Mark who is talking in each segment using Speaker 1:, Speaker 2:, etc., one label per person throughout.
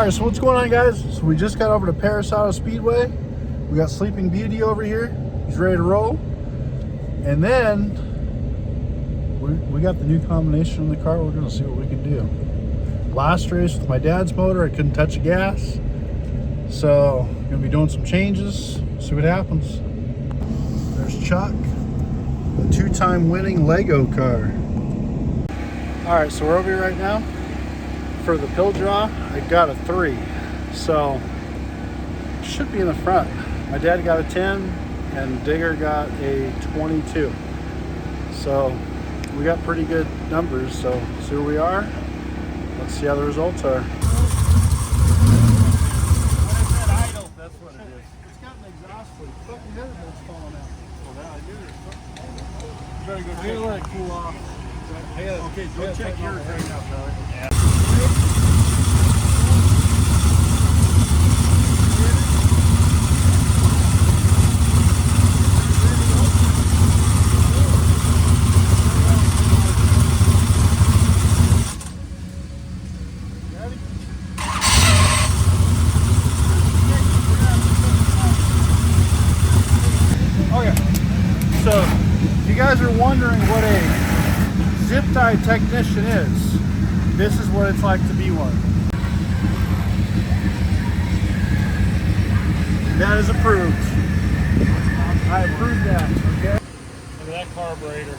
Speaker 1: All right, so what's going on, guys? So we just got over to Perris Auto Speedway. We got Sleeping Beauty over here. He's ready to roll. And then we got the new combination in the car. We're gonna see what we can do. Last race with my dad's motor, I couldn't touch the gas. So I'm gonna be doing some changes, see what happens. There's Chuck, the two-time winning Lego car. All right, so we're over here right now. For the pill draw, I got a 3. So it should be in the front. My dad got a 10 and Digger got a 22. So we got pretty good numbers. So see where we are. Let's see how the results are. That's what it is. It's got an exhaust leak. Fucking header bolt's falling out. Well, that I knew there's something. You better go check. Let it cool off. Okay, go check yours right now, Tyler. Yeah. So, if you guys are wondering what a zip tie technician is, this is what it's like to be one. That is approved. I approve that, okay?
Speaker 2: Look at that carburetor.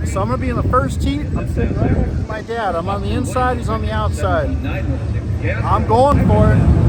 Speaker 1: So I'm gonna be in the first heat. I'm sitting right next to my dad. I'm on the inside, he's on the outside. I'm going for it.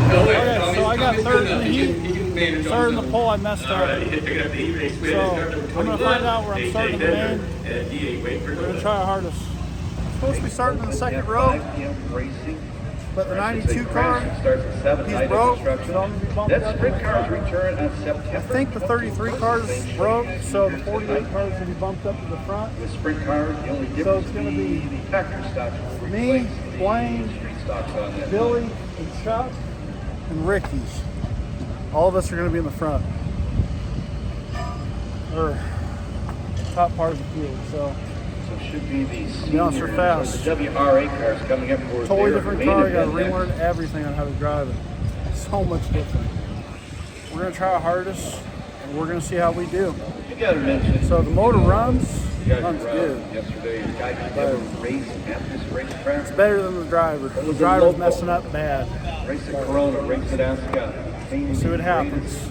Speaker 1: Okay, so I got third in the heat. Third in the pole, I messed up. So I'm gonna find out where I'm starting the main. We're gonna try our hardest. I'm supposed to be starting in the second row, but the 92 car, he's broke, so I'm gonna be bumped up. I think the 33 cars broke, so the 48 cars will be bumped up to the front.
Speaker 3: With sprint cars, the only
Speaker 1: So
Speaker 3: difference
Speaker 1: it's gonna
Speaker 3: be
Speaker 1: be
Speaker 3: the factory stocks will
Speaker 1: me,
Speaker 3: replace
Speaker 1: Blaine,
Speaker 3: street stocks on that.
Speaker 1: Billy, and Chuck, and Ricky's. All of us are gonna be in the front, or top part of the field. So
Speaker 3: So it should be the
Speaker 1: be honest,
Speaker 3: seniors
Speaker 1: they're
Speaker 3: or
Speaker 1: fast.
Speaker 3: the WRA cars coming up for
Speaker 1: totally
Speaker 3: their
Speaker 1: different
Speaker 3: main
Speaker 1: car. I gotta
Speaker 3: event
Speaker 1: relearn
Speaker 3: next.
Speaker 1: everything on how to drive it. So much different. We're gonna try our hardest, and we're gonna see how we do.
Speaker 3: You gotta mention.
Speaker 1: So the motor runs
Speaker 3: you guys were
Speaker 1: good.
Speaker 3: out yesterday. The guy could never race at this racetrack.
Speaker 1: It's better than the driver. The driver's messing up bad.
Speaker 3: Race at Corona, race at Ascot.
Speaker 1: We'll see what happens.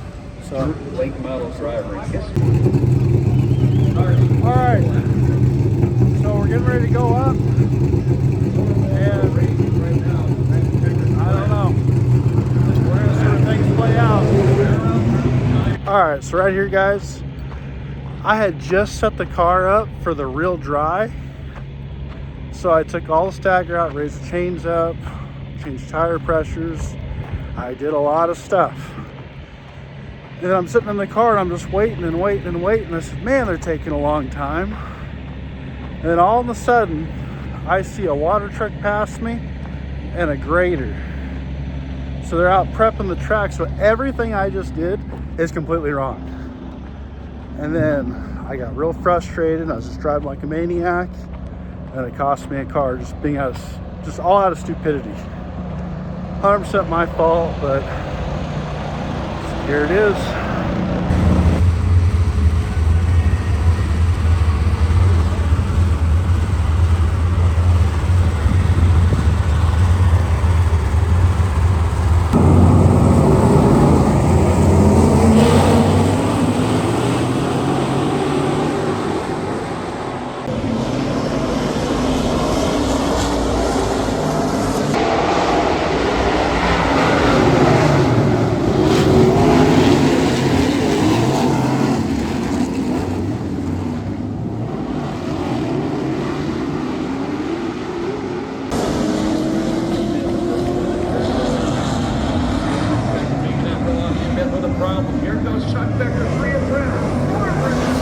Speaker 1: So,
Speaker 3: Late model driver in history.
Speaker 1: all right. So we're getting ready to go up, and I don't know. We're gonna see where things play out. All right. So right here, guys, I had just set the car up for the real dry. So I took all the stacker out, raised the chains up, changed tire pressures. I did a lot of stuff. And then I'm sitting in the car and I'm just waiting and waiting and waiting. I said, man, they're taking a long time. And then all of a sudden, I see a water truck pass me and a grader. So they're out prepping the track. So everything I just did is completely wrong. And then I got real frustrated. I was just driving like a maniac. And it cost me a car just being just all out of stupidity. 100% my fault, but here it is.
Speaker 3: Here goes Chuck Becker, 3 around. 4 around.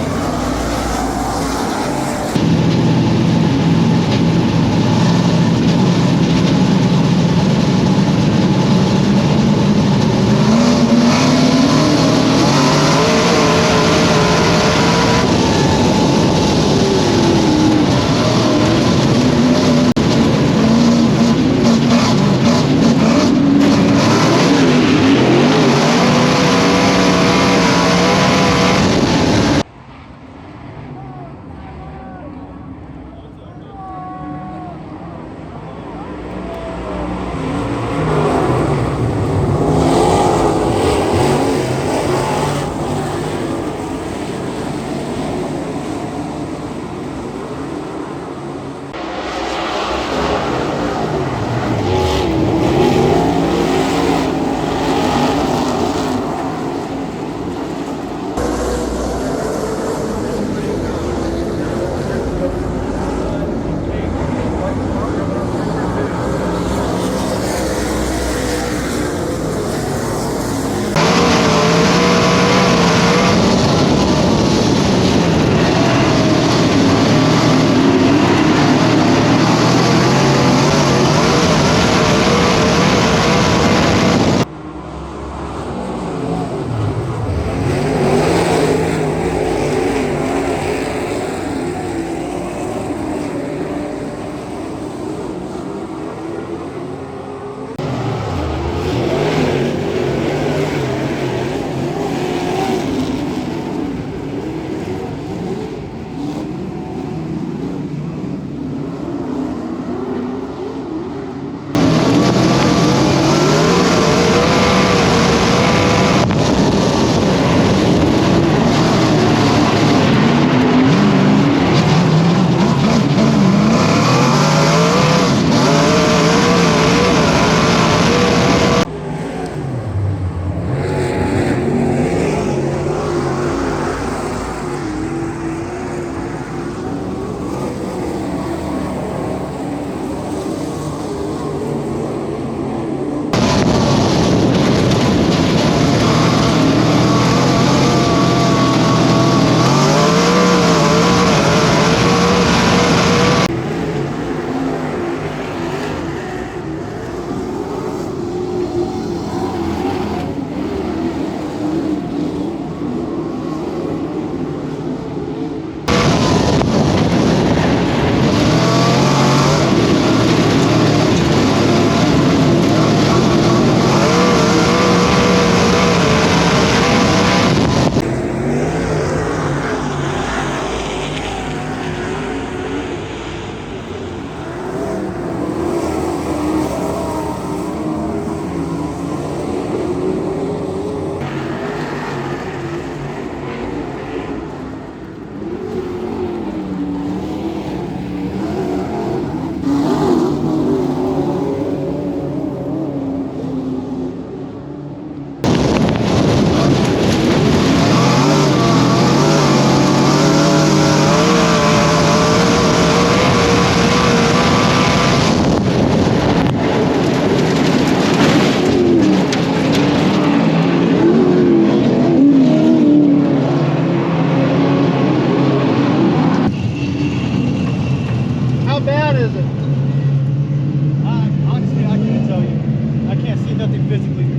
Speaker 1: physically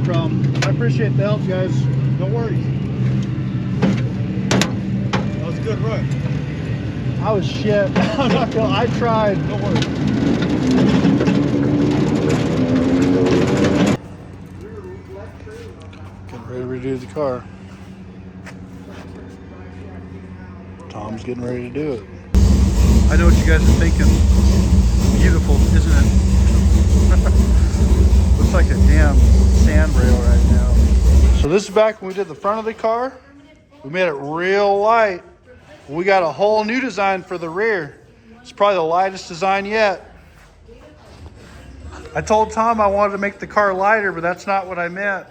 Speaker 1: from. I appreciate the help, guys.
Speaker 4: No worries. That was a good run.
Speaker 1: I was shit. I'm not gonna, I tried.
Speaker 4: No worries.
Speaker 1: Getting ready to redo the car. Tom's getting ready to do it. I know what you guys are thinking. Beautiful, isn't it? Looks like a damn sand rail right now. So this is back when we did the front of the car. We made it real light. We got a whole new design for the rear. It's probably the lightest design yet. I told Tom I wanted to make the car lighter, but that's not what I meant.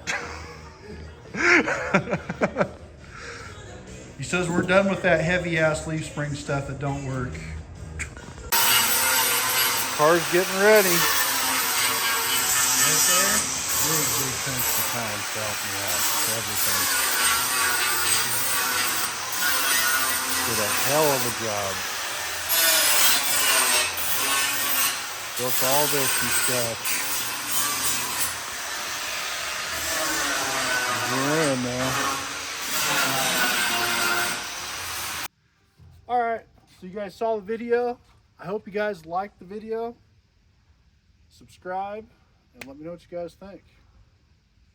Speaker 1: He says we're done with that heavy ass leaf spring stuff that don't work. Car's getting ready.
Speaker 4: Right there. Really big thanks to Tom for helping me out for everything.
Speaker 1: Did a hell of a job. Built all this from scratch. We're in now. All right, so you guys saw the video. I hope you guys liked the video. Subscribe and let me know what you guys think.